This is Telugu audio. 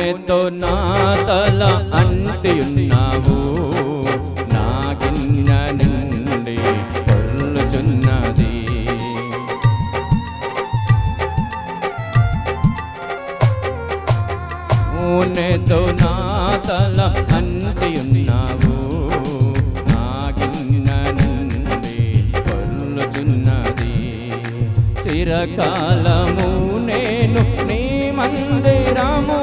నూనెతో నా తల అంటి ఉన్నావు, నా గిన్నె నిండి పొర్లుచున్నది. నూనెతో నా తల అంటి ఉన్నావు, నా గిన్నె నిండి పొర్లుచున్నది. చిరకాలము నేను నీ మందిరము